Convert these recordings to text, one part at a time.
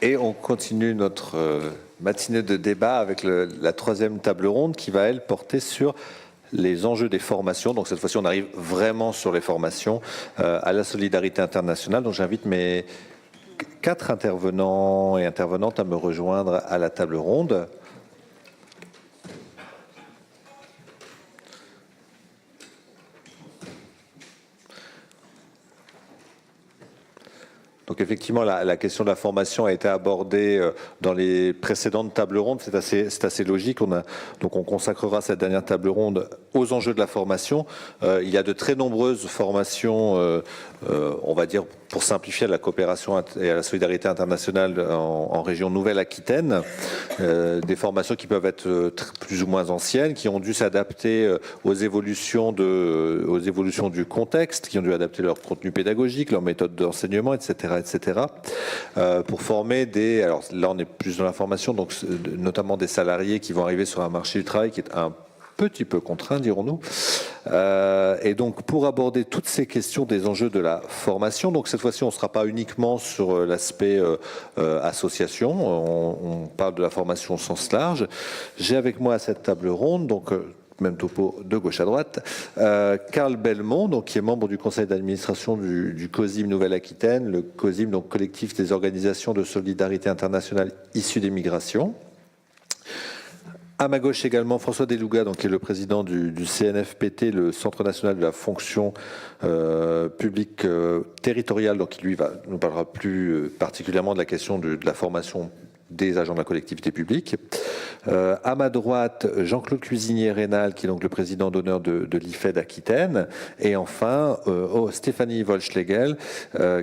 Et on continue notre matinée de débat avec la troisième table ronde qui va, elle, porter sur les enjeux des formations. Donc cette fois-ci, on arrive vraiment sur les formations à la solidarité internationale. Donc j'invite mes 4 intervenants et intervenantes à me rejoindre à la table ronde. Donc effectivement, la question de la formation a été abordée dans les précédentes tables rondes. C'est assez logique. Donc on consacrera cette dernière table ronde aux enjeux de la formation. Il y a de très nombreuses formations, on va dire, pour simplifier, à la coopération et à la solidarité internationale en région Nouvelle-Aquitaine. Des formations qui peuvent être plus ou moins anciennes, qui ont dû s'adapter aux évolutions du contexte, qui ont dû adapter leur contenu pédagogique, leur méthode d'enseignement, etc. Pour former des... Alors là, on est plus dans la formation, donc notamment des salariés qui vont arriver sur un marché du travail qui est un petit peu contraint, dirons-nous. Et donc, pour aborder toutes ces questions des enjeux de la formation, donc cette fois-ci, on ne sera pas uniquement sur l'aspect association, on parle de la formation au sens large. J'ai avec moi à cette table ronde, donc même topo de gauche à droite, Carl Belmont, donc, qui est membre du conseil d'administration du COSIM Nouvelle-Aquitaine, le COSIM, donc collectif des organisations de solidarité internationale issues des migrations. À ma gauche également, François Delouga, donc, qui est le président du CNFPT, le Centre national de la fonction publique territoriale, donc qui lui nous parlera plus particulièrement de la question de la formation des agents de la collectivité publique. À ma droite, Jean-Claude Cuisinier-Rénal, qui est donc le président d'honneur de l'IFED Aquitaine. Et enfin, Stéphanie Wolschlegel,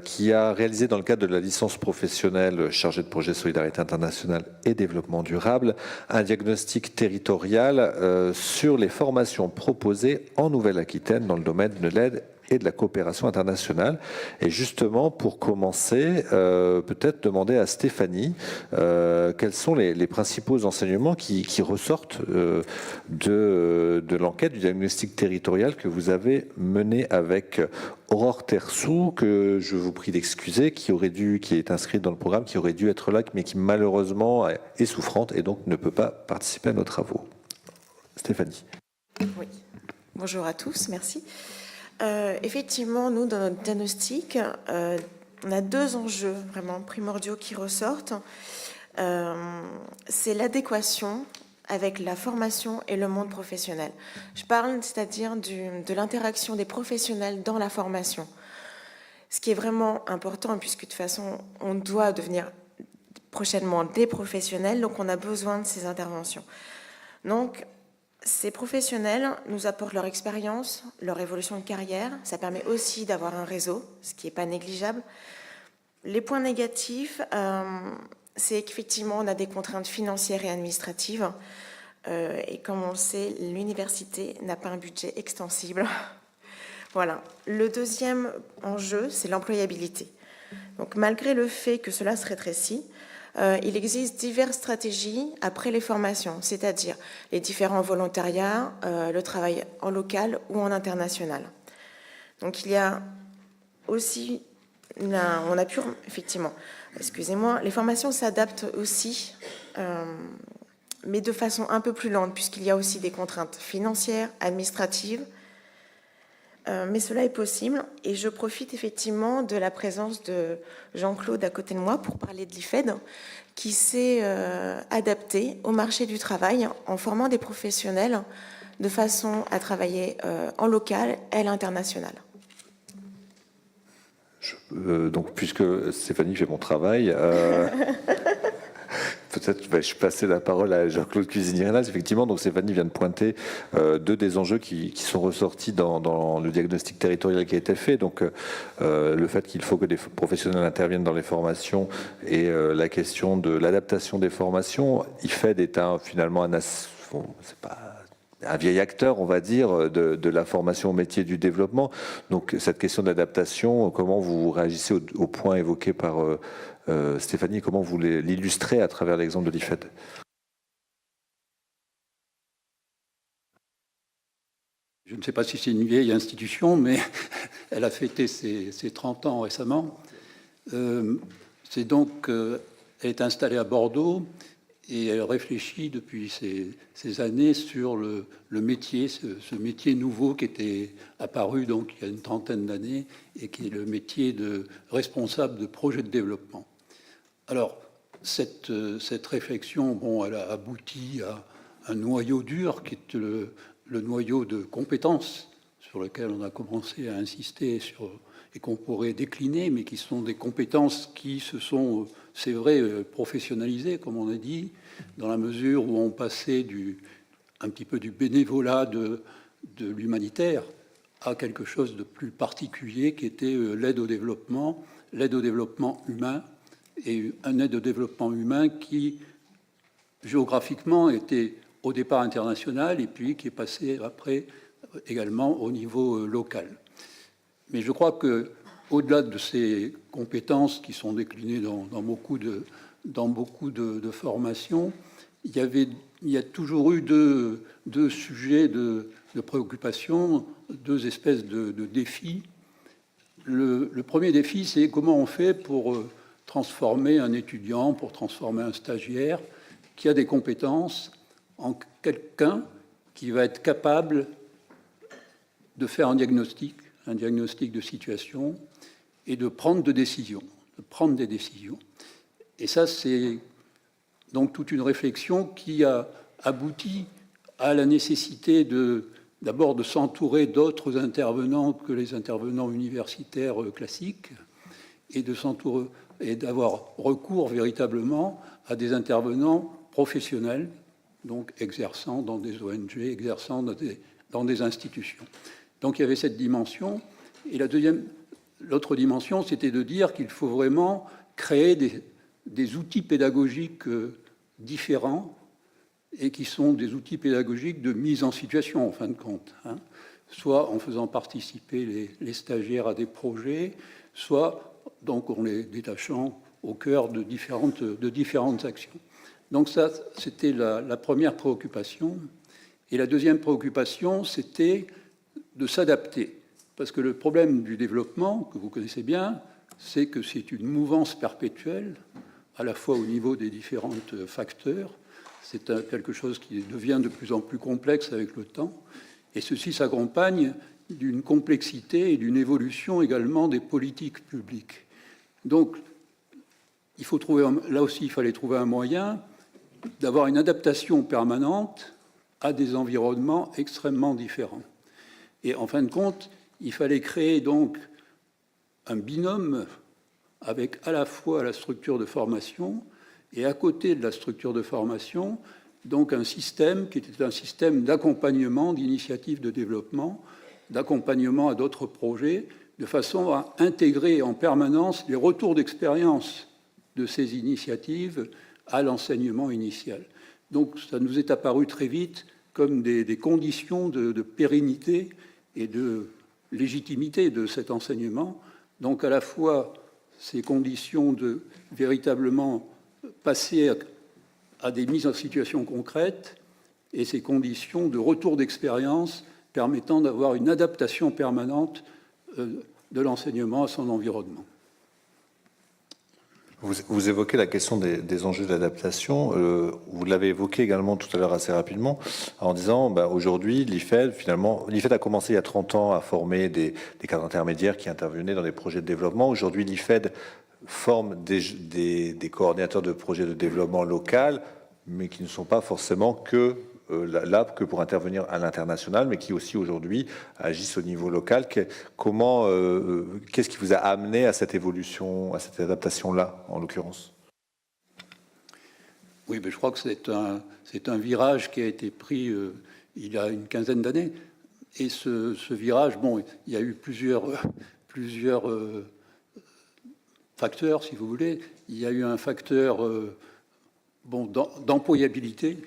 qui a réalisé dans le cadre de la licence professionnelle chargée de projet Solidarité internationale et développement durable, un diagnostic territorial sur les formations proposées en Nouvelle-Aquitaine dans le domaine de l'aide et de la coopération internationale. Et justement, pour commencer, peut-être demander à Stéphanie quels sont les principaux enseignements qui ressortent de l'enquête, du diagnostic territorial que vous avez mené avec Aurore Tersou, que je vous prie d'excuser, qui est inscrite dans le programme, qui aurait dû être là, mais qui malheureusement est souffrante et donc ne peut pas participer à nos travaux. Stéphanie. Oui. Bonjour à tous, merci. Effectivement, nous, dans notre diagnostic, on a 2 enjeux vraiment primordiaux qui ressortent. C'est l'adéquation avec la formation et le monde professionnel. Je parle, c'est-à-dire de l'interaction des professionnels dans la formation. Ce qui est vraiment important, puisque de toute façon, on doit devenir prochainement des professionnels, donc on a besoin de ces interventions. Donc, ces professionnels nous apportent leur expérience, leur évolution de carrière. Ça permet aussi d'avoir un réseau, ce qui n'est pas négligeable. Les points négatifs, c'est qu'effectivement, on a des contraintes financières et administratives. Et comme on le sait, l'université n'a pas un budget extensible. Voilà. Le deuxième enjeu, c'est l'employabilité. Donc, malgré le fait que cela se rétrécit, il existe diverses stratégies après les formations, c'est-à-dire les différents volontariats, le travail en local ou en international. Donc il y a aussi, on a pu, effectivement, excusez-moi, les formations s'adaptent aussi, mais de façon un peu plus lente, puisqu'il y a aussi des contraintes financières, administratives, mais cela est possible et je profite effectivement de la présence de Jean-Claude à côté de moi pour parler de l'IFED qui s'est adapté au marché du travail en formant des professionnels de façon à travailler en local et à l'international. Donc, puisque Stéphanie fait mon travail, peut-être vais-je passer la parole à Jean-Claude Cuisinier-Rénal. Effectivement, donc Stéphanie vient de pointer 2 des enjeux qui sont ressortis dans le diagnostic territorial qui a été fait. Donc, le fait qu'il faut que des professionnels interviennent dans les formations et la question de l'adaptation des formations. IFED est finalement c'est pas un vieil acteur, on va dire, de la formation au métier du développement. Donc, cette question d'adaptation, comment vous réagissez au point évoqué par Stéphanie, comment vous l'illustrez à travers l'exemple de l'IFED? Je ne sais pas si c'est une vieille institution, mais elle a fêté ses 30 ans récemment. C'est donc Elle est installée à Bordeaux et elle réfléchit depuis ces années sur le métier, ce métier nouveau qui était apparu donc il y a une trentaine d'années et qui est le métier de responsable de projet de développement. Alors, cette réflexion, bon, elle a abouti à un noyau dur qui est le noyau de compétences sur lequel on a commencé à insister et qu'on pourrait décliner, mais qui sont des compétences qui se sont, c'est vrai, professionnalisées, comme on a dit, dans la mesure où on passait un petit peu du bénévolat de l'humanitaire à quelque chose de plus particulier qui était l'aide au développement humain, et un aide au développement humain qui, géographiquement, était au départ international et puis qui est passé après également au niveau local. Mais je crois que, au-delà de ces compétences qui sont déclinées dans beaucoup de formations, il y a toujours eu deux sujets de préoccupation, deux espèces de défis. Le premier défi, c'est comment on fait pour transformer un étudiant, pour transformer un stagiaire qui a des compétences en quelqu'un qui va être capable de faire un diagnostic de situation et de prendre des décisions. Et ça, c'est donc toute une réflexion qui a abouti à la nécessité d'abord de s'entourer d'autres intervenants que les intervenants universitaires classiques et d'avoir recours véritablement à des intervenants professionnels, donc exerçant dans des ONG, exerçant dans des institutions. Donc il y avait cette dimension. Et l'autre dimension, c'était de dire qu'il faut vraiment créer des outils pédagogiques différents et qui sont des outils pédagogiques de mise en situation, en fin de compte, hein. Soit en faisant participer les stagiaires à des projets, soit donc en les détachant au cœur de différentes actions. Donc ça, c'était la première préoccupation. Et la deuxième préoccupation, c'était de s'adapter. Parce que le problème du développement, que vous connaissez bien, c'est que c'est une mouvance perpétuelle, à la fois au niveau des différents facteurs. C'est quelque chose qui devient de plus en plus complexe avec le temps. Et ceci s'accompagne d'une complexité et d'une évolution également des politiques publiques. Donc, là aussi, il fallait trouver un moyen d'avoir une adaptation permanente à des environnements extrêmement différents. Et en fin de compte, il fallait créer donc un binôme avec à la fois la structure de formation et à côté de la structure de formation, donc un système qui était un système d'accompagnement d'initiatives de développement, d'accompagnement à d'autres projets, de façon à intégrer en permanence les retours d'expérience de ces initiatives à l'enseignement initial. Donc ça nous est apparu très vite comme des conditions de pérennité et de légitimité de cet enseignement. Donc à la fois ces conditions de véritablement passer à des mises en situation concrètes et ces conditions de retour d'expérience permettant d'avoir une adaptation permanente de l'enseignement à son environnement. Vous évoquez la question des enjeux d'adaptation. Vous l'avez évoqué également tout à l'heure assez rapidement en disant aujourd'hui, l'IFED a commencé il y a 30 ans à former des cadres intermédiaires qui intervenaient dans des projets de développement. Aujourd'hui, l'IFED forme des coordinateurs de projets de développement local, mais qui ne sont pas forcément que pour intervenir à l'international, mais qui aussi aujourd'hui agissent au niveau local. Qu'est-ce qui vous a amené à cette évolution, à cette adaptation-là, en l'occurrence? Oui, mais je crois que c'est un virage qui a été pris il y a une quinzaine d'années. Et ce virage, bon, il y a eu plusieurs facteurs, si vous voulez. Il y a eu un facteur d'employabilité,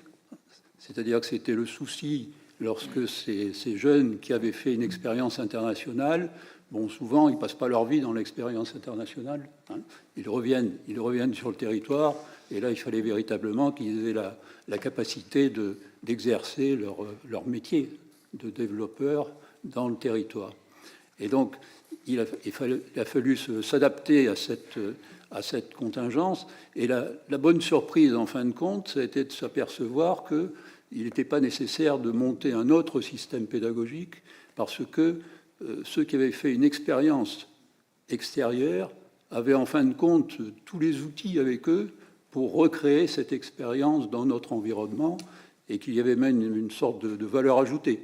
c'est-à-dire que c'était le souci lorsque ces jeunes qui avaient fait une expérience internationale, souvent ils ne passent pas leur vie dans l'expérience internationale, hein. Ils reviennent sur le territoire, et là il fallait véritablement qu'ils aient la capacité d'exercer leur métier de développeur dans le territoire. Et donc il a fallu s'adapter à cette contingence. Et la bonne surprise, en fin de compte, ça a été de s'apercevoir qu'il n'était pas nécessaire de monter un autre système pédagogique, parce que ceux qui avaient fait une expérience extérieure avaient en fin de compte tous les outils avec eux pour recréer cette expérience dans notre environnement, et qu'il y avait même une sorte de valeur ajoutée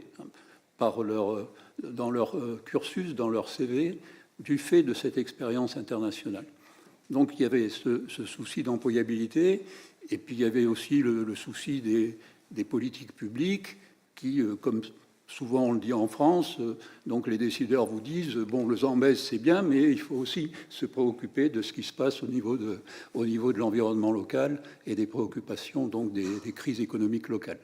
dans leur cursus, dans leur CV, du fait de cette expérience internationale. Donc il y avait ce souci d'employabilité, et puis il y avait aussi le souci des politiques publiques qui, comme souvent on le dit en France, donc les décideurs vous disent bon, le Zambèze c'est bien, mais il faut aussi se préoccuper de ce qui se passe au niveau de l'environnement local et des préoccupations donc des crises économiques locales.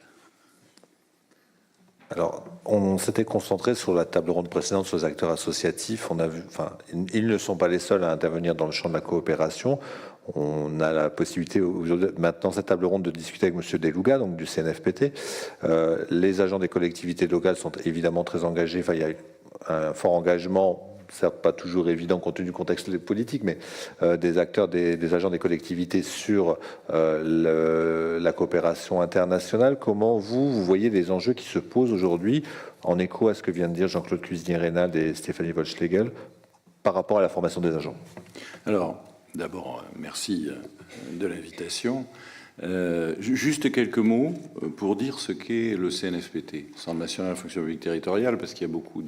Alors, on s'était concentré sur la table ronde précédente sur les acteurs associatifs. On a vu, enfin, ils ne sont pas les seuls à intervenir dans le champ de la coopération. On a la possibilité maintenant cette table ronde de discuter avec M. Deluga, donc du CNFPT. Les agents des collectivités locales sont évidemment très engagés. Enfin, il y a un fort engagement. Certes, pas toujours évident compte tenu du contexte politique, mais des acteurs, des agents des collectivités sur la coopération internationale. Comment vous voyez les enjeux qui se posent aujourd'hui, en écho à ce que vient de dire Jean-Claude Cuisinier-Reynald et Stéphanie Wolschlegel, par rapport à la formation des agents? Alors, d'abord, merci de l'invitation. Juste quelques mots pour dire ce qu'est le CNFPT, Centre national de fonction publique territoriale, parce qu'il y a beaucoup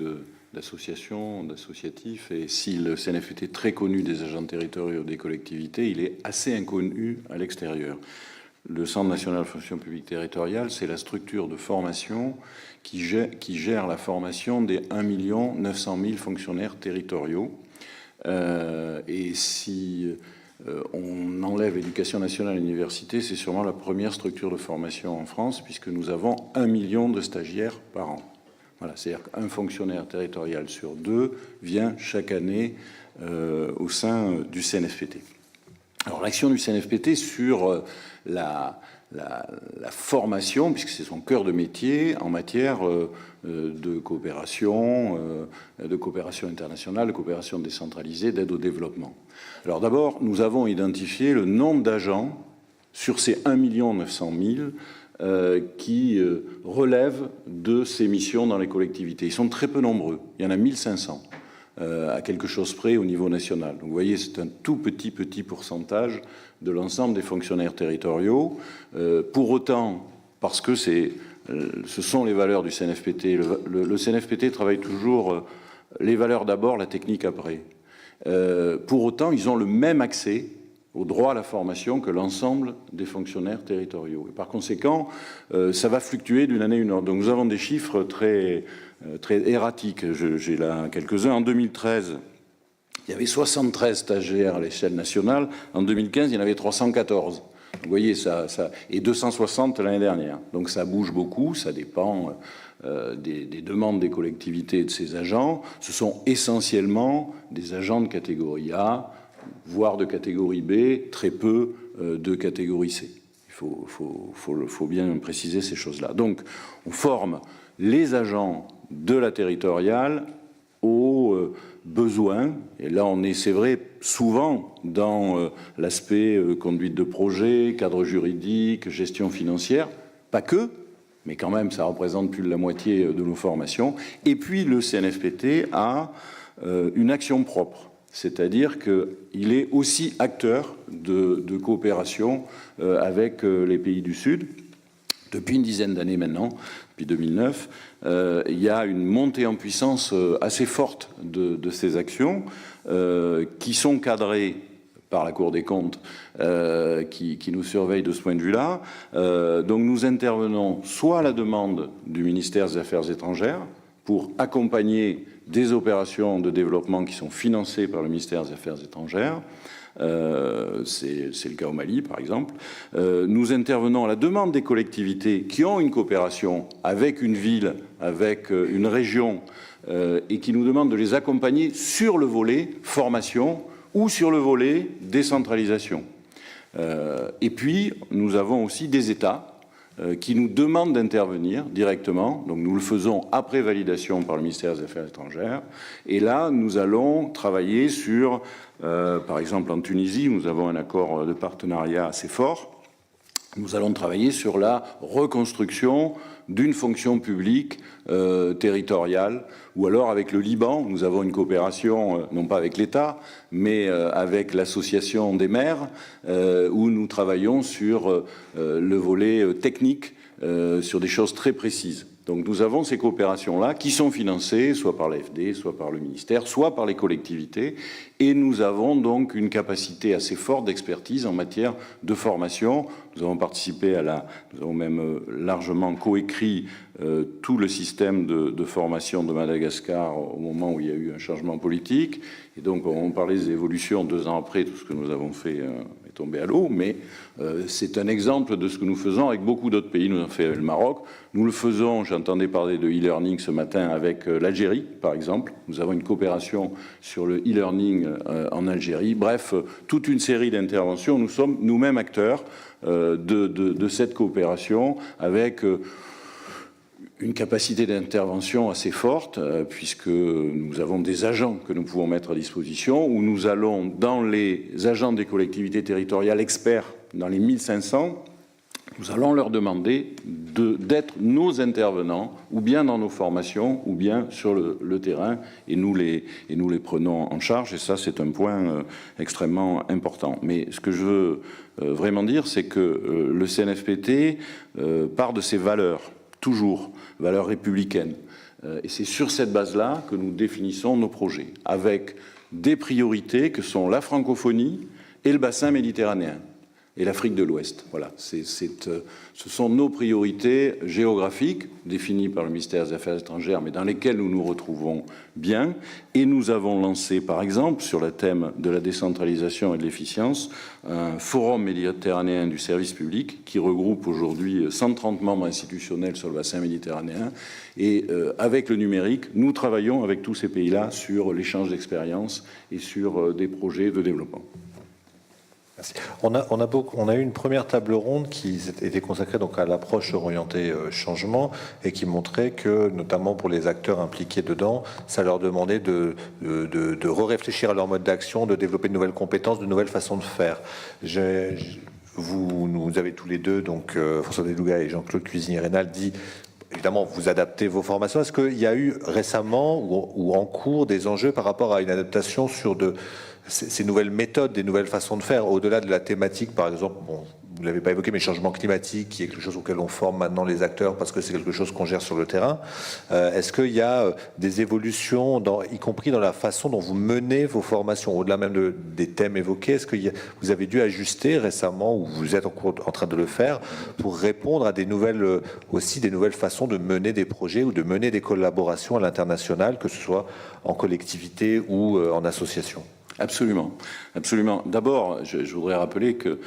d'associations, d'associatifs, et si le CNFPT est très connu des agents territoriaux des collectivités, il est assez inconnu à l'extérieur. Le Centre national de fonction publique territoriale, c'est la structure de formation qui gère la formation des 1 900 000 fonctionnaires territoriaux. Et si on enlève l'éducation nationale et l'université, c'est sûrement la première structure de formation en France, puisque nous avons 1 million de stagiaires par an. Voilà, c'est-à-dire qu'un fonctionnaire territorial sur 2 vient chaque année au sein du CNFPT. Alors l'action du CNFPT sur la formation, puisque c'est son cœur de métier en matière de coopération internationale, de coopération décentralisée, d'aide au développement. Alors d'abord, nous avons identifié le nombre d'agents sur ces 1 900 000 qui relèvent de ces missions dans les collectivités. Ils sont très peu nombreux, il y en a 1500 à quelque chose près au niveau national. Donc vous voyez, c'est un tout petit pourcentage de l'ensemble des fonctionnaires territoriaux. Pour autant, parce que ce sont les valeurs du CNFPT, le CNFPT travaille toujours les valeurs d'abord, la technique après. Pour autant, ils ont le même accès au droit à la formation que l'ensemble des fonctionnaires territoriaux. Et par conséquent, ça va fluctuer d'une année à une autre. Donc nous avons des chiffres très erratiques. J'ai là quelques-uns. En 2013, il y avait 73 stagiaires à l'échelle nationale. En 2015, il y en avait 314. Vous voyez, et 260 l'année dernière. Donc ça bouge beaucoup, ça dépend des demandes des collectivités et de ces agents. Ce sont essentiellement des agents de catégorie A, voire de catégorie B, très peu de catégorie C. Il faut bien préciser ces choses-là. Donc, on forme les agents de la territoriale aux besoins. Et là, on est, c'est vrai, souvent dans l'aspect conduite de projet, cadre juridique, gestion financière. Pas que, mais quand même, ça représente plus de la moitié de nos formations. Et puis, le CNFPT a une action propre. C'est-à-dire qu'il est aussi acteur de coopération avec les pays du Sud. Depuis une dizaine d'années maintenant, depuis 2009, il y a une montée en puissance assez forte de ces actions qui sont cadrées par la Cour des comptes qui nous surveille de ce point de vue-là. Donc nous intervenons soit à la demande du ministère des Affaires étrangères pour accompagner des opérations de développement qui sont financées par le ministère des Affaires étrangères. C'est le cas au Mali, par exemple. Nous intervenons à la demande des collectivités qui ont une coopération avec une ville, avec une région, et qui nous demandent de les accompagner sur le volet formation ou sur le volet décentralisation. Et puis, nous avons aussi des États qui nous demandent d'intervenir directement. Donc nous le faisons après validation par le ministère des Affaires étrangères. Et là, nous allons travailler sur, par exemple en Tunisie, nous avons un accord de partenariat assez fort. Nous allons travailler sur la reconstruction d'une fonction publique territoriale, ou alors avec le Liban, nous avons une coopération, non pas avec l'État, mais avec l'association des maires, où nous travaillons sur le volet technique, sur des choses très précises. Donc nous avons ces coopérations-là qui sont financées soit par l'AFD, soit par le ministère, soit par les collectivités. Et nous avons donc une capacité assez forte d'expertise en matière de formation. Nous avons participé nous avons même largement coécrit tout le système de formation de Madagascar au moment où il y a eu un changement politique. Et donc on parlait des évolutions 2 ans après, tout ce que nous avons fait est tombé à l'eau, mais c'est un exemple de ce que nous faisons avec beaucoup d'autres pays. Nous avons fait le Maroc, nous le faisons, j'entendais parler de e-learning ce matin avec l'Algérie, par exemple. Nous avons une coopération sur le e-learning en Algérie. Bref, toute une série d'interventions. Nous sommes nous-mêmes acteurs de cette coopération avec une capacité d'intervention assez forte, puisque nous avons des agents que nous pouvons mettre à disposition, où nous allons, dans les agents des collectivités territoriales experts, dans les 1500, nous allons leur demander d'être nos intervenants, ou bien dans nos formations, ou bien sur le terrain, et nous les prenons en charge, et ça c'est un point extrêmement important. Mais ce que je veux vraiment dire, c'est que le CNFPT part de ses valeurs, toujours, valeurs républicaines. Et c'est sur cette base-là que nous définissons nos projets, avec des priorités que sont la francophonie et le bassin méditerranéen, et l'Afrique de l'Ouest. Voilà, ce sont nos priorités géographiques, définies par le ministère des Affaires étrangères, mais dans lesquelles nous nous retrouvons bien. Et nous avons lancé, par exemple, sur le thème de la décentralisation et de l'efficience, un forum méditerranéen du service public qui regroupe aujourd'hui 130 membres institutionnels sur le bassin méditerranéen. Et avec le numérique, nous travaillons avec tous ces pays-là sur l'échange d'expériences et sur des projets de développement. Merci. On a eu une première table ronde qui était consacrée donc à l'approche orientée changement et qui montrait que, notamment pour les acteurs impliqués dedans, ça leur demandait de réfléchir à leur mode d'action, de développer de nouvelles compétences, de nouvelles façons de faire. Nous avez tous les deux, donc François Delouga et Jean-Claude Cuisinier-Rénal, dit évidemment, vous adaptez vos formations. Est-ce qu'il y a eu récemment ou en cours des enjeux par rapport à une adaptation sur ces nouvelles méthodes, des nouvelles façons de faire, au-delà de la thématique, par exemple, bon, vous ne l'avez pas évoqué, mais changement climatique, qui est quelque chose auquel on forme maintenant les acteurs parce que c'est quelque chose qu'on gère sur le terrain. Est-ce qu'il y a des évolutions, y compris dans la façon dont vous menez vos formations, au-delà même des thèmes évoqués? Est-ce que vous avez dû ajuster récemment, ou vous êtes en train de le faire, pour répondre à des nouvelles façons de mener des projets ou de mener des collaborations à l'international, que ce soit en collectivité ou en association? Absolument, absolument. D'abord, je voudrais rappeler que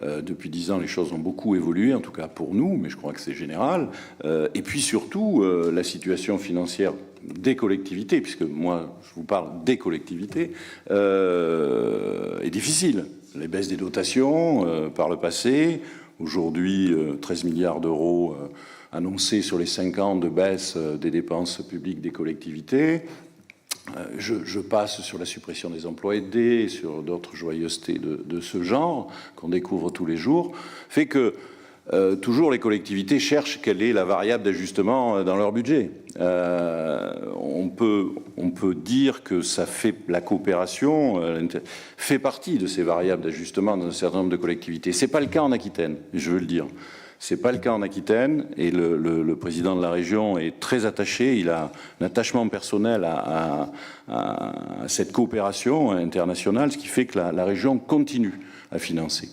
depuis 10 ans, les choses ont beaucoup évolué, en tout cas pour nous, mais je crois que c'est général. Et puis surtout, la situation financière des collectivités, puisque moi, je vous parle des collectivités, est difficile. Les baisses des dotations par le passé, aujourd'hui 13 milliards d'euros annoncés sur les 5 ans de baisse des dépenses publiques des collectivités. Je passe sur la suppression des emplois aidés, sur d'autres joyeusetés de ce genre qu'on découvre tous les jours, fait que toujours les collectivités cherchent quelle est la variable d'ajustement dans leur budget. On peut dire que la coopération fait partie de ces variables d'ajustement dans un certain nombre de collectivités. C'est pas le cas en Aquitaine, je veux le dire. C'est pas le cas en Aquitaine, et le président de la région est très attaché. Il a un attachement personnel à cette coopération internationale, ce qui fait que la région continue à financer.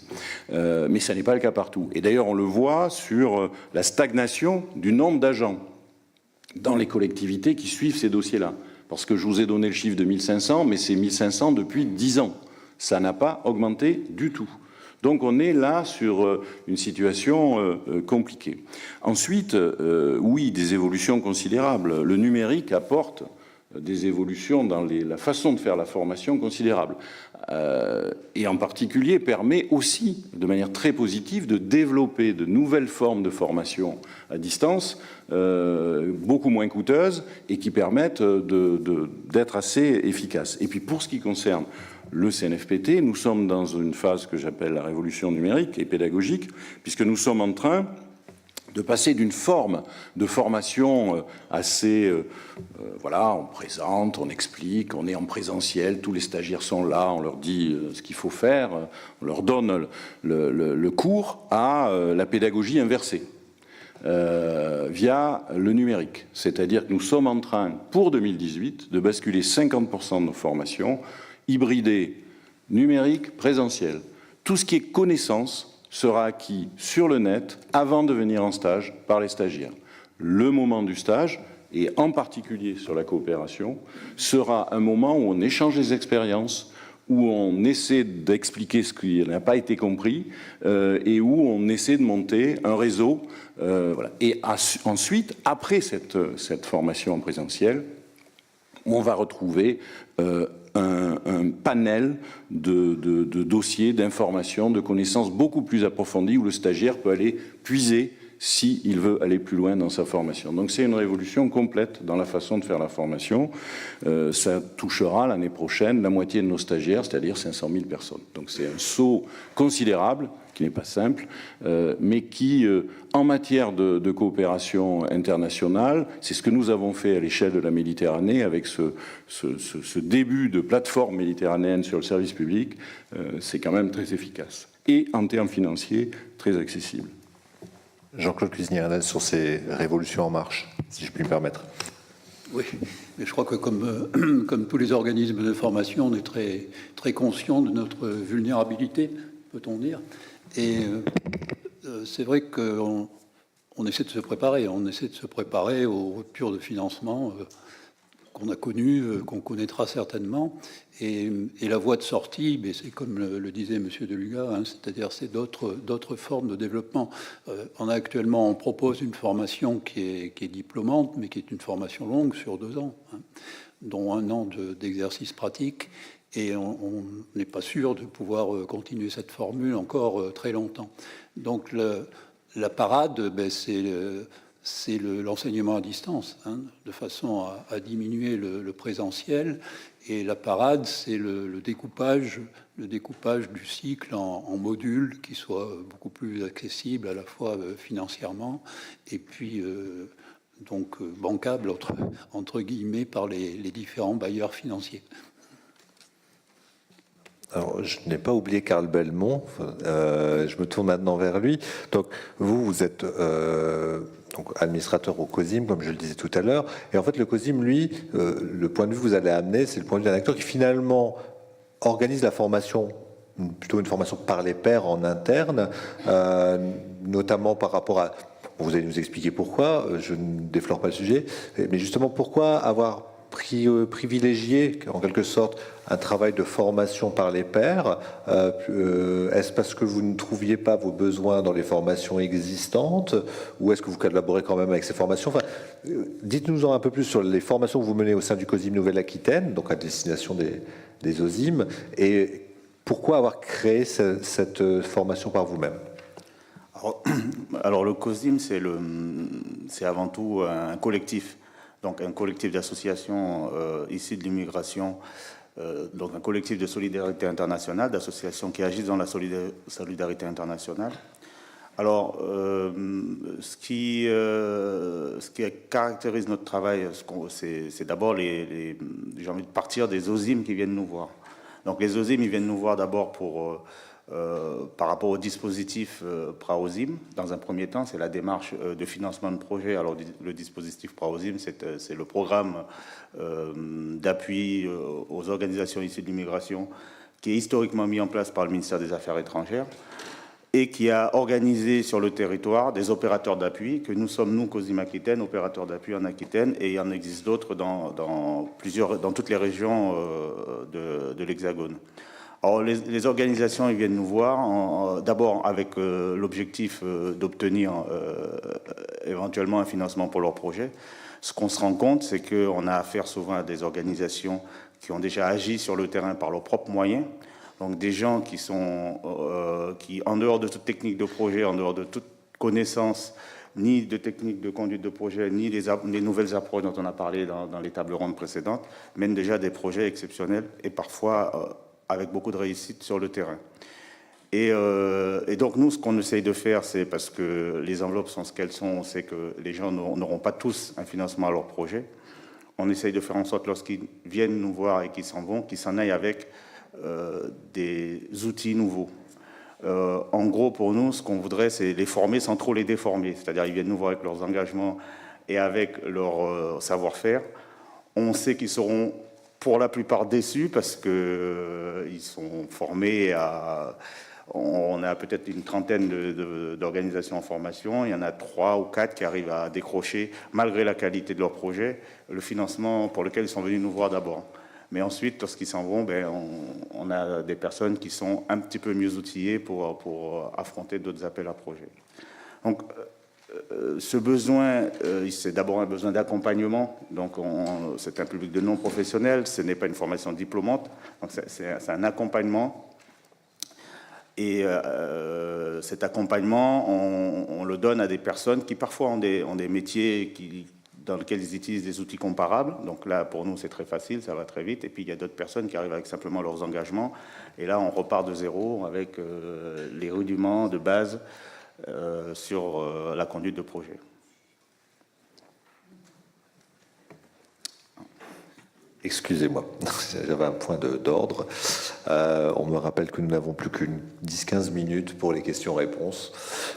Mais ça n'est pas le cas partout. Et d'ailleurs, on le voit sur la stagnation du nombre d'agents dans les collectivités qui suivent ces dossiers-là. Parce que je vous ai donné le chiffre de 1500, mais c'est 1500 depuis 10 ans. Ça n'a pas augmenté du tout. Donc on est là sur une situation compliquée. Ensuite, oui, des évolutions considérables. Le numérique apporte des évolutions dans la façon de faire la formation considérables. Et en particulier permet aussi, de manière très positive, de développer de nouvelles formes de formation à distance, beaucoup moins coûteuses et qui permettent d'être assez efficaces. Et puis pour ce qui concerne le CNFPT, nous sommes dans une phase que j'appelle la révolution numérique et pédagogique, puisque nous sommes en train de passer d'une forme de formation assez, voilà, on présente, on explique, on est en présentiel, tous les stagiaires sont là, on leur dit ce qu'il faut faire, on leur donne le cours, à la pédagogie inversée, via le numérique. C'est-à-dire que nous sommes en train, pour 2018, de basculer 50% de nos formations hybridées, numérique, présentiel. Tout ce qui est connaissance sera acquis sur le net avant de venir en stage par les stagiaires. Le moment du stage, et en particulier sur la coopération, sera un moment où on échange des expériences, où on essaie d'expliquer ce qui n'a pas été compris et où on essaie de monter un réseau. Voilà. Et ensuite, après cette formation en présentiel, on va retrouver un panel de dossiers, d'informations, de connaissances beaucoup plus approfondies où le stagiaire peut aller puiser s'il veut aller plus loin dans sa formation. Donc c'est une révolution complète dans la façon de faire la formation. Ça touchera l'année prochaine la moitié de nos stagiaires, c'est-à-dire 500 000 personnes. Donc c'est un saut considérable, qui n'est pas simple, mais qui, en matière de coopération internationale, c'est ce que nous avons fait à l'échelle de la Méditerranée avec ce début de plateforme méditerranéenne sur le service public, c'est quand même très efficace. Et en termes financiers, très accessible. Jean-Claude Cuisinier sur ces révolutions en marche, si je puis me permettre. Oui, mais je crois que comme tous les organismes de formation, on est très, très conscient de notre vulnérabilité, peut-on dire. Et c'est vrai qu'on essaie de se préparer. On essaie de se préparer aux ruptures de financement qu'on a connues, qu'on connaîtra certainement. Et la voie de sortie, c'est comme le disait M. Deluga, hein, c'est-à-dire c'est d'autres formes de développement. On propose une formation qui est diplômante, mais qui est une formation longue sur 2 ans, hein, dont 1 an d'exercice pratique. Et on n'est pas sûr de pouvoir continuer cette formule encore très longtemps. Donc la parade, c'est l'enseignement à distance, hein, de façon à diminuer le présentiel. Et la parade, c'est le découpage du cycle en modules qui soient beaucoup plus accessibles à la fois financièrement et puis donc bancables entre guillemets par les différents bailleurs financiers. Alors, je n'ai pas oublié Carl Belmont, je me tourne maintenant vers lui. Donc, vous êtes donc administrateur au COSIM, comme je le disais tout à l'heure, et en fait, le COSIM, lui, le point de vue que vous allez amener, c'est le point de vue d'un acteur qui finalement organise la formation, plutôt une formation par les pairs en interne, notamment par rapport à... Vous allez nous expliquer pourquoi, je ne déflore pas le sujet, mais justement, pourquoi avoir privilégier en quelque sorte un travail de formation par les pairs. Est-ce parce que vous ne trouviez pas vos besoins dans les formations existantes ou est-ce que vous collaborez quand même avec ces formations? Enfin, dites-nous un peu plus sur les formations que vous menez au sein du COSIM Nouvelle-Aquitaine, donc à destination des OSIM, et pourquoi avoir créé cette formation par vous-même? Alors le COSIM, c'est avant tout un collectif. Donc un collectif d'associations issues de l'immigration, donc un collectif de solidarité internationale, d'associations qui agissent dans la solidarité internationale. Alors, ce qui caractérise notre travail, c'est d'abord j'ai envie de partir des OSIM qui viennent nous voir. Donc les OSIM, ils viennent nous voir d'abord par rapport au dispositif PRAOSIM. Dans un premier temps, c'est la démarche de financement de projet. Alors, le dispositif PRAOSIM, c'est le programme d'appui aux organisations issues de l'immigration qui est historiquement mis en place par le ministère des Affaires étrangères et qui a organisé sur le territoire des opérateurs d'appui, que nous sommes, nous, COSIM Aquitaine, opérateurs d'appui en Aquitaine, et il y en existe d'autres dans toutes les régions de l'Hexagone. Alors, les organisations, ils viennent nous voir, d'abord avec l'objectif d'obtenir éventuellement un financement pour leur projet. Ce qu'on se rend compte, c'est qu'on a affaire souvent à des organisations qui ont déjà agi sur le terrain par leurs propres moyens. Donc des gens qui sont, qui, en dehors de toute technique de projet, en dehors de toute connaissance, ni de technique de conduite de projet, ni les nouvelles approches dont on a parlé dans les tables rondes précédentes, mènent déjà des projets exceptionnels et parfois avec beaucoup de réussite sur le terrain. Et donc nous, ce qu'on essaye de faire, c'est parce que les enveloppes sont ce qu'elles sont, on sait que les gens n'auront pas tous un financement à leur projet. On essaye de faire en sorte, lorsqu'ils viennent nous voir et qu'ils s'en vont, qu'ils s'en aillent avec des outils nouveaux. En gros, pour nous, ce qu'on voudrait, c'est les former sans trop les déformer. C'est-à-dire, ils viennent nous voir avec leurs engagements et avec leur savoir-faire. On sait qu'ils seront pour la plupart déçus parce qu'ils sont formés à... On a peut-être une trentaine d'organisations en formation. Il y en a 3 ou 4 qui arrivent à décrocher, malgré la qualité de leur projet, le financement pour lequel ils sont venus nous voir d'abord. Mais ensuite, lorsqu'ils s'en vont, on a des personnes qui sont un petit peu mieux outillées pour affronter d'autres appels à projets. Donc, ce besoin, c'est d'abord un besoin d'accompagnement. Donc, c'est un public de non-professionnels. Ce n'est pas une formation diplômante. Donc, c'est un accompagnement. Et cet accompagnement, on le donne à des personnes qui parfois ont des métiers dans lesquels ils utilisent des outils comparables. Donc là, pour nous, c'est très facile, ça va très vite. Et puis, il y a d'autres personnes qui arrivent avec simplement leurs engagements. Et là, on repart de zéro avec les rudiments de base sur la conduite de projet. Excusez-moi, j'avais un point d'ordre. On me rappelle que nous n'avons plus qu'une 10-15 minutes pour les questions-réponses.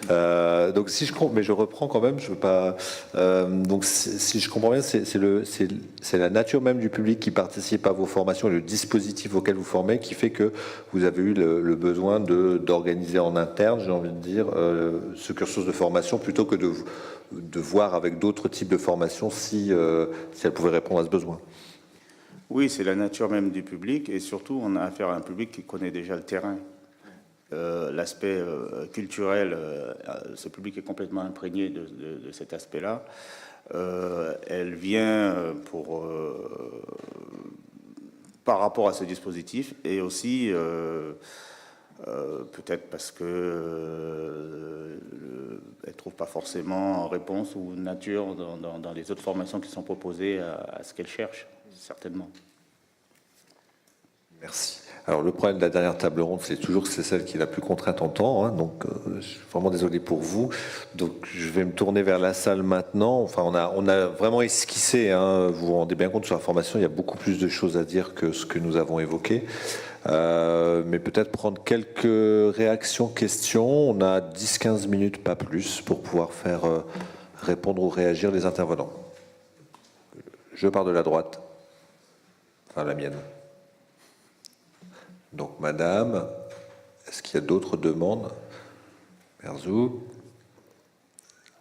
Donc si je comprends, mais je reprends quand même, je veux pas. Donc si je comprends bien, c'est la nature même du public qui participe à vos formations, le dispositif auquel vous formez, qui fait que vous avez eu le besoin d'organiser en interne, j'ai envie de dire, ce cursus de formation plutôt que de voir avec d'autres types de formations si elles pouvaient répondre à ce besoin. Oui, c'est la nature même du public et surtout on a affaire à un public qui connaît déjà le terrain. L'aspect culturel, ce public est complètement imprégné de cet aspect-là. Elle vient par rapport à ce dispositif et aussi peut-être parce que elle ne trouve pas forcément réponse ou nature dans les autres formations qui sont proposées à ce qu'elle cherche. Certainement. Merci. Alors le problème de la dernière table ronde, c'est toujours que c'est celle qui est la plus contrainte en temps, hein, donc je suis vraiment désolé pour vous. Donc je vais me tourner vers la salle maintenant. Enfin, on a vraiment esquissé, hein, vous vous rendez bien compte, sur la formation, il y a beaucoup plus de choses à dire que ce que nous avons évoqué. Mais peut-être prendre quelques réactions, questions. On a 10-15 minutes, pas plus, pour pouvoir faire répondre ou réagir les intervenants. Je pars de la droite. Enfin, la mienne. Donc, madame, est-ce qu'il y a d'autres demandes? Merzou.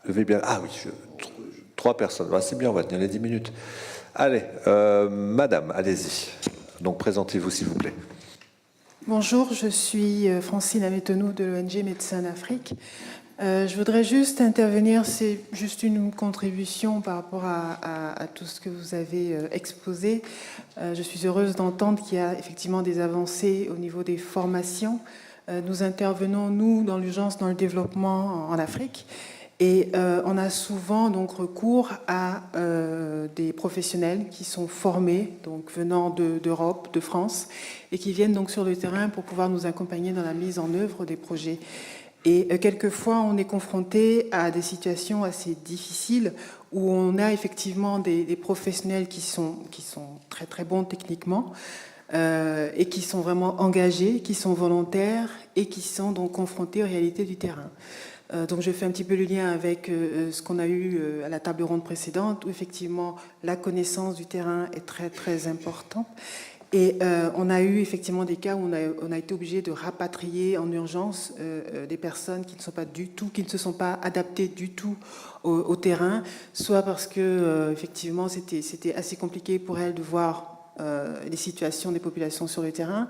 Levez bien. Ah oui, 3 personnes. Ah, c'est bien, on va tenir les 10 minutes. Allez, madame, allez-y. Donc, présentez-vous, s'il vous plaît. Bonjour, je suis Francine Amétenou de l'ONG Médecins d'Afrique. Je voudrais juste intervenir, c'est juste une contribution par rapport à tout ce que vous avez exposé. Je suis heureuse d'entendre qu'il y a effectivement des avancées au niveau des formations. Nous intervenons, nous, dans l'urgence, dans le développement en Afrique. Et on a souvent donc recours à des professionnels qui sont formés, donc venant d'Europe, de France, et qui viennent donc sur le terrain pour pouvoir nous accompagner dans la mise en œuvre des projets. Et quelquefois, on est confronté à des situations assez difficiles où on a effectivement des professionnels qui sont très très bons techniquement et qui sont vraiment engagés, qui sont volontaires et qui sont donc confrontés aux réalités du terrain. Donc je fais un petit peu le lien avec ce qu'on a eu à la table ronde précédente, où effectivement la connaissance du terrain est très très importante. Et on a eu effectivement des cas où on a été obligé de rapatrier en urgence des personnes qui ne sont pas du tout, qui ne se sont pas adaptées du tout au terrain, soit parce que effectivement c'était assez compliqué pour elles de voir les situations des populations sur le terrain,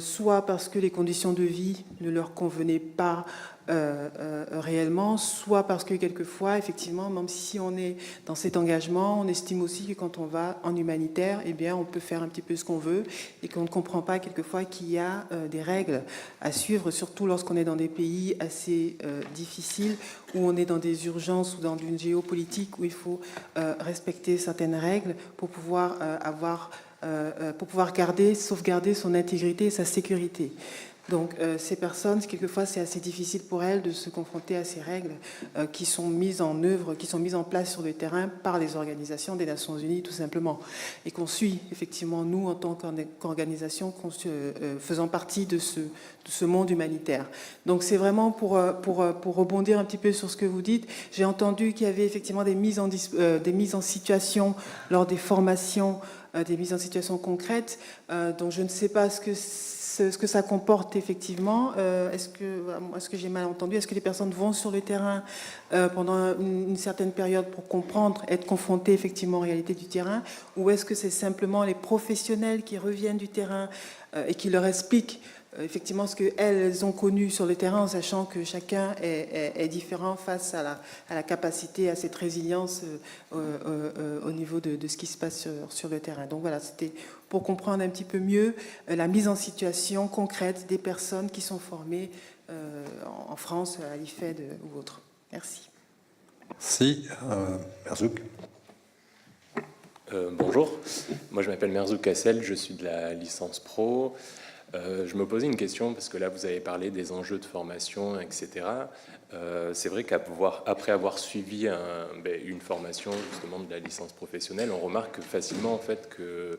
soit parce que les conditions de vie ne leur convenaient pas réellement, soit parce que quelquefois, effectivement, même si on est dans cet engagement, on estime aussi que quand on va en humanitaire, eh bien, on peut faire un petit peu ce qu'on veut et qu'on ne comprend pas quelquefois qu'il y a des règles à suivre, surtout lorsqu'on est dans des pays assez difficiles, où on est dans des urgences ou dans une géopolitique où il faut respecter certaines règles pour pouvoir sauvegarder son intégrité et sa sécurité. Donc ces personnes, quelquefois, c'est assez difficile pour elles de se confronter à ces règles qui sont mises en œuvre, qui sont mises en place sur le terrain par les organisations des Nations Unies, tout simplement. Et qu'on suit, effectivement, nous, en tant qu'organisation, faisant partie de ce monde humanitaire. Donc c'est vraiment pour rebondir un petit peu sur ce que vous dites. J'ai entendu qu'il y avait effectivement des mises en situation lors des formations, des mises en situation concrètes. Donc je ne sais pas ce que ça comporte effectivement. Est-ce que j'ai mal entendu? Est-ce que les personnes vont sur le terrain pendant une certaine période pour comprendre, être confrontées effectivement aux réalités du terrain? Ou est-ce que c'est simplement les professionnels qui reviennent du terrain et qui leur expliquent effectivement ce qu'elles ont connu sur le terrain, en sachant que chacun est différent face à la capacité, à cette résilience au niveau de ce qui se passe sur le terrain. Donc voilà, c'était pour comprendre un petit peu mieux la mise en situation concrète des personnes qui sont formées en France, à l'IFED ou autre. Merci. Merci. Merzouk. Bonjour, moi je m'appelle Merzouk Kassel, je suis de la licence pro. Je me posais une question parce que là vous avez parlé des enjeux de formation, etc. C'est vrai qu'après avoir suivi une formation justement de la licence professionnelle, on remarque facilement en fait que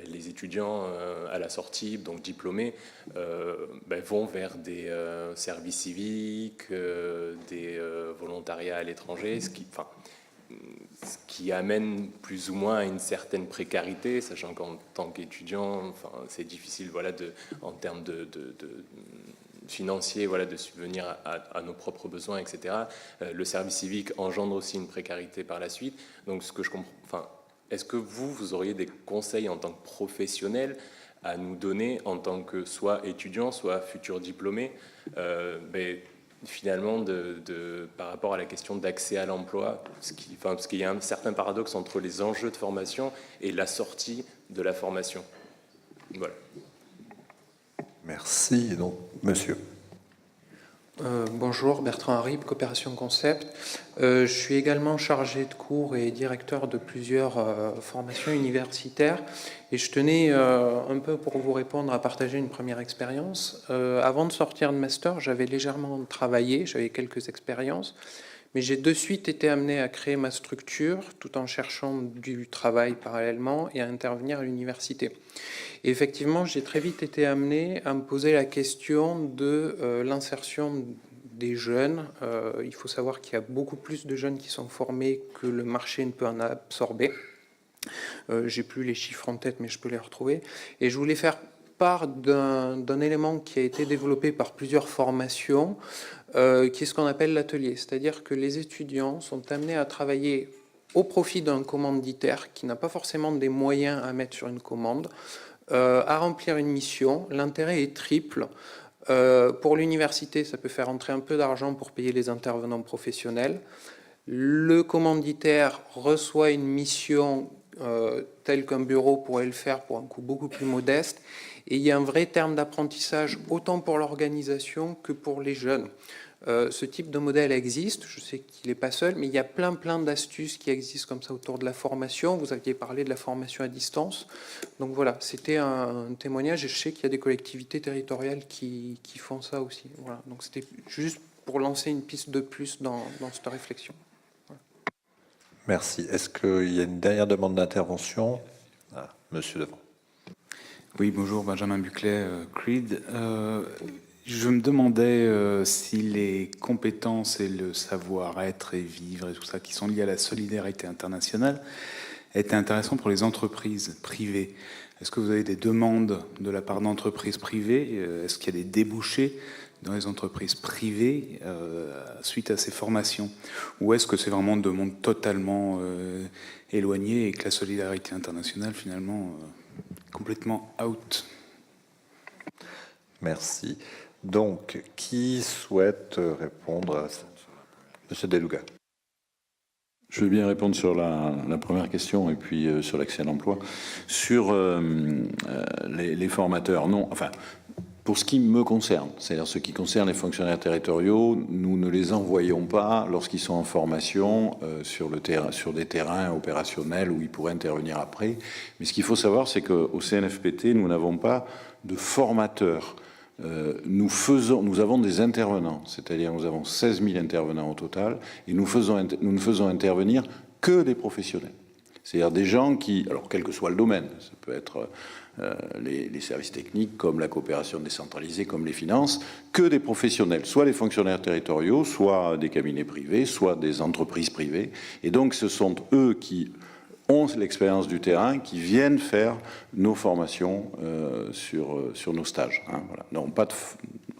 les étudiants à la sortie, donc diplômés, vont vers des services civiques, des volontariats à l'étranger, ce qui amène plus ou moins à une certaine précarité, sachant qu'en tant qu'étudiant, c'est difficile, en termes de financiers, de subvenir à nos propres besoins, etc. Le service civique engendre aussi une précarité par la suite. Donc, ce que je comprends, est-ce que vous auriez des conseils en tant que professionnel à nous donner en tant que soit étudiant, soit futur diplômé, finalement par rapport à la question d'accès à l'emploi, parce qu'il y a un certain paradoxe entre les enjeux de formation et la sortie de la formation. Voilà. Merci. Donc, monsieur. Bonjour, Bertrand Harib, Coopération Concept. Je suis également chargé de cours et directeur de plusieurs formations universitaires. Et je tenais un peu, pour vous répondre, à partager une première expérience. Avant de sortir de master, j'avais légèrement travaillé, j'avais quelques expériences, mais j'ai de suite été amené à créer ma structure tout en cherchant du travail parallèlement et à intervenir à l'université. Et effectivement, j'ai très vite été amené à me poser la question de l'insertion des jeunes. Il faut savoir qu'il y a beaucoup plus de jeunes qui sont formés que le marché ne peut en absorber. J'ai plus les chiffres en tête, mais je peux les retrouver. Et je voulais faire part d'un élément qui a été développé par plusieurs formations, qui est ce qu'on appelle l'atelier. C'est-à-dire que les étudiants sont amenés à travailler au profit d'un commanditaire qui n'a pas forcément des moyens à mettre sur une commande, à remplir une mission. L'intérêt est triple. Pour l'université, ça peut faire entrer un peu d'argent pour payer les intervenants professionnels. Le commanditaire reçoit une mission telle qu'un bureau pourrait le faire pour un coût beaucoup plus modeste. Et il y a un vrai terme d'apprentissage autant pour l'organisation que pour les jeunes. Ce type de modèle existe, je sais qu'il n'est pas seul, mais il y a plein d'astuces qui existent comme ça autour de la formation. Vous aviez parlé de la formation à distance. Donc voilà, c'était un témoignage et je sais qu'il y a des collectivités territoriales qui font ça aussi. Voilà. Donc c'était juste pour lancer une piste de plus dans cette réflexion. Voilà. Merci. Est-ce qu'il y a une dernière demande d'intervention? Monsieur devant. Oui, bonjour, Benjamin Buclet, CREED. Je me demandais si les compétences et le savoir-être et vivre et tout ça qui sont liés à la solidarité internationale étaient intéressants pour les entreprises privées. Est-ce que vous avez des demandes de la part d'entreprises privées? Est-ce qu'il y a des débouchés dans les entreprises privées suite à ces formations? Ou est-ce que c'est vraiment deux mondes totalement éloignés et que la solidarité internationale, finalement, complètement out? Merci. Donc, qui souhaite répondre à ça? Monsieur Deluga. Je veux bien répondre sur la première question et puis sur l'accès à l'emploi. Sur les formateurs, non, enfin, pour ce qui me concerne, c'est-à-dire ce qui concerne les fonctionnaires territoriaux, nous ne les envoyons pas lorsqu'ils sont en formation sur des terrains opérationnels où ils pourraient intervenir après. Mais ce qu'il faut savoir, c'est qu'au CNFPT, nous n'avons pas de formateurs. Nous avons des intervenants, c'est-à-dire nous avons 16 000 intervenants au total, et nous ne faisons intervenir que des professionnels. C'est-à-dire des gens qui, alors quel que soit le domaine, ça peut être les services techniques, comme la coopération décentralisée, comme les finances, que des professionnels, soit des fonctionnaires territoriaux, soit des cabinets privés, soit des entreprises privées. Et donc ce sont eux qui ont l'expérience du terrain, qui viennent faire nos formations sur nos stages. Hein, voilà. Non, pas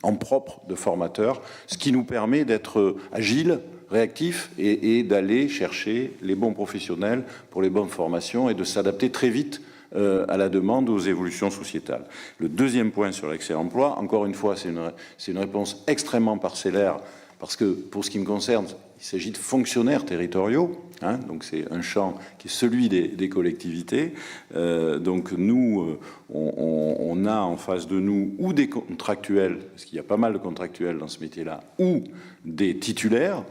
en propre de formateurs, ce qui nous permet d'être agiles, réactifs et d'aller chercher les bons professionnels pour les bonnes formations et de s'adapter très vite à la demande, aux évolutions sociétales. Le deuxième point sur l'accès à l'emploi, encore une fois, c'est une réponse extrêmement parcellaire, parce que pour ce qui me concerne, il s'agit de fonctionnaires territoriaux, hein, donc c'est un champ qui est celui des collectivités. Donc nous, on a en face de nous ou des contractuels, parce qu'il y a pas mal de contractuels dans ce métier-là, ou des titulaires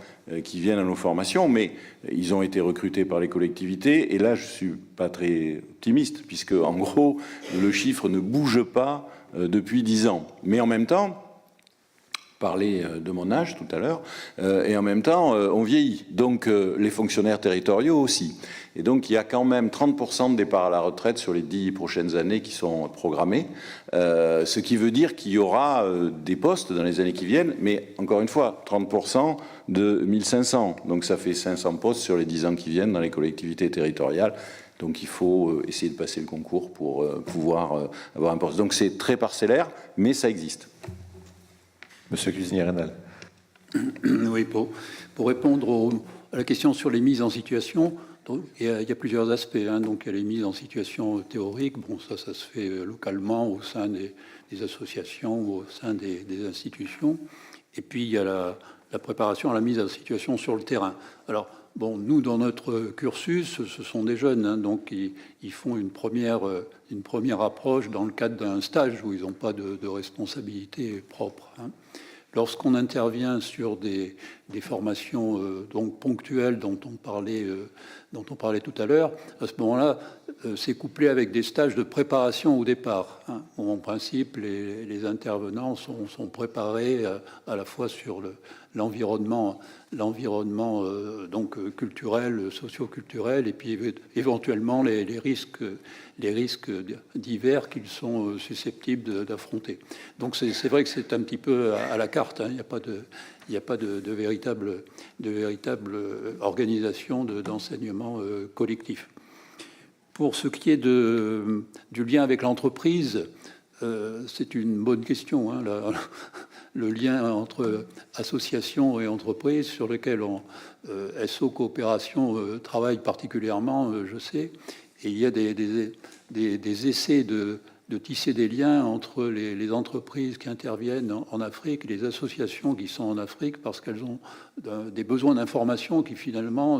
qui viennent à nos formations, mais ils ont été recrutés par les collectivités, et là je suis pas très optimiste, puisque en gros, le chiffre ne bouge pas depuis 10 ans. Mais en même temps, parler de mon âge tout à l'heure, et en même temps, on vieillit. Donc, les fonctionnaires territoriaux aussi. Et donc, il y a quand même 30% de départ à la retraite sur les 10 prochaines années qui sont programmés, ce qui veut dire qu'il y aura des postes dans les années qui viennent, mais encore une fois, 30% de 1500. Donc, ça fait 500 postes sur les 10 ans qui viennent dans les collectivités territoriales. Donc il faut essayer de passer le concours pour pouvoir avoir un poste. Donc c'est très parcellaire, mais ça existe. Monsieur Cuisinier-Rénal. Oui, pour répondre à la question sur les mises en situation, donc, il y a plusieurs aspects. Hein. Donc, il y a les mises en situation théoriques. Bon, ça se fait localement au sein des associations ou au sein des institutions. Et puis, il y a la préparation à la mise en situation sur le terrain. Alors, bon, nous, dans notre cursus, ce sont des jeunes, hein, donc ils font une première approche dans le cadre d'un stage où ils n'ont pas de responsabilité propre. Hein. Lorsqu'on intervient sur des formations donc ponctuelles dont on parlait tout à l'heure, à ce moment-là, c'est couplé avec des stages de préparation au départ. Hein, où en principe, les intervenants sont préparés à la fois sur l'environnement donc culturel, socio-culturel, et puis éventuellement les risques divers qu'ils sont susceptibles d'affronter. Donc c'est vrai que c'est un petit peu à la carte. Hein, il n'y a pas de véritable organisation d'enseignement collectif. Pour ce qui est du lien avec l'entreprise, c'est une bonne question. Hein, le lien entre association et entreprise, sur lequel SO Coopération travaille particulièrement, je sais, et il y a des essais de tisser des liens entre les entreprises qui interviennent en Afrique et les associations qui sont en Afrique, parce qu'elles ont des besoins d'information qui finalement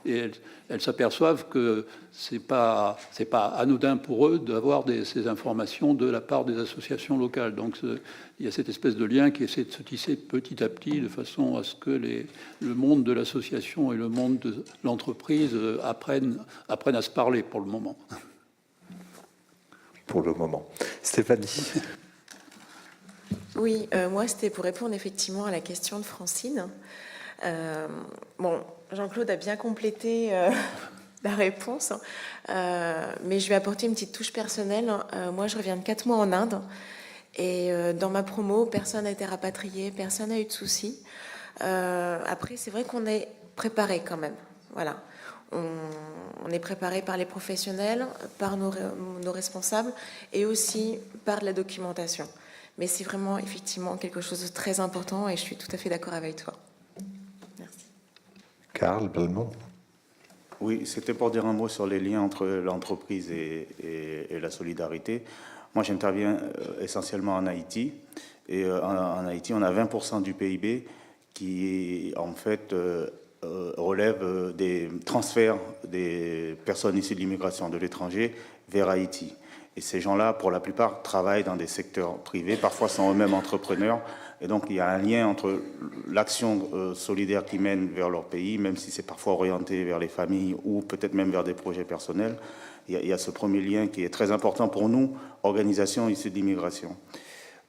et elles s'aperçoivent que c'est pas anodin pour eux d'avoir ces informations de la part des associations locales. Donc il y a cette espèce de lien qui essaie de se tisser petit à petit, de façon à ce que le monde de l'association et le monde de l'entreprise apprennent à se parler pour le moment. Pour le moment. Stéphanie. Oui, moi, c'était pour répondre effectivement à la question de Francine. Bon, Jean-Claude a bien complété la réponse, mais je vais apporter une petite touche personnelle. Moi, je reviens de 4 mois en Inde, et dans ma promo, personne n'a été rapatrié, personne n'a eu de soucis. Après, c'est vrai qu'on est préparé quand même. Voilà. On est préparé par les professionnels, par nos responsables et aussi par de la documentation. Mais c'est vraiment effectivement quelque chose de très important et je suis tout à fait d'accord avec toi. Merci. Karl Belmont. Oui, c'était pour dire un mot sur les liens entre l'entreprise et la solidarité. Moi, j'interviens essentiellement en Haïti. Et en Haïti, on a 20% du PIB qui, en fait, relève des transferts des personnes issues de l'immigration de l'étranger vers Haïti. Et ces gens-là, pour la plupart, travaillent dans des secteurs privés, parfois sont eux-mêmes entrepreneurs. Et donc, il y a un lien entre l'action solidaire qu'ils mènent vers leur pays, même si c'est parfois orienté vers les familles ou peut-être même vers des projets personnels. Il y a ce premier lien qui est très important pour nous, organisations issues de l'immigration.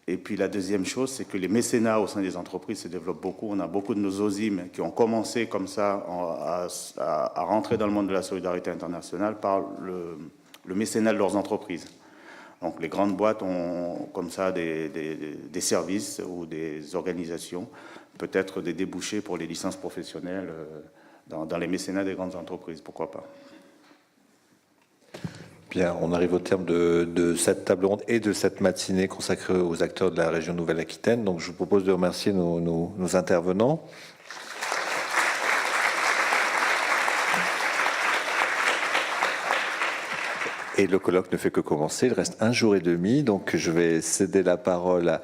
Et puis la deuxième chose, c'est que les mécénats au sein des entreprises se développent beaucoup. On a beaucoup de nos OSIM qui ont commencé comme ça à rentrer dans le monde de la solidarité internationale par le mécénat de leurs entreprises. Donc les grandes boîtes ont comme ça des services ou des organisations, peut-être des débouchés pour les licences professionnelles dans les mécénats des grandes entreprises, pourquoi pas. Bien, on arrive au terme de cette table ronde et de cette matinée consacrée aux acteurs de la région Nouvelle-Aquitaine. Donc je vous propose de remercier nos intervenants. Et le colloque ne fait que commencer, il reste 1 jour et demi, donc je vais céder la parole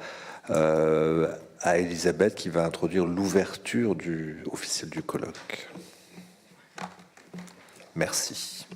à Elisabeth qui va introduire l'ouverture officielle du colloque. Merci.